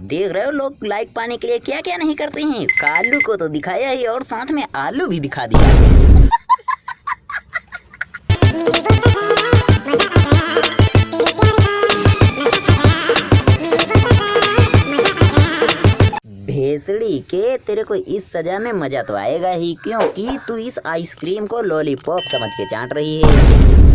देख रहे हो लोग लाइक पाने के लिए क्या क्या नहीं करते हैं। कालू को तो दिखाया ही और साथ में आलू भी दिखा दिया। भेसड़ी के तेरे को इस सजा में मजा तो आएगा ही, क्योंकि तू इस आइसक्रीम को लॉलीपॉप समझ के चाट रही है।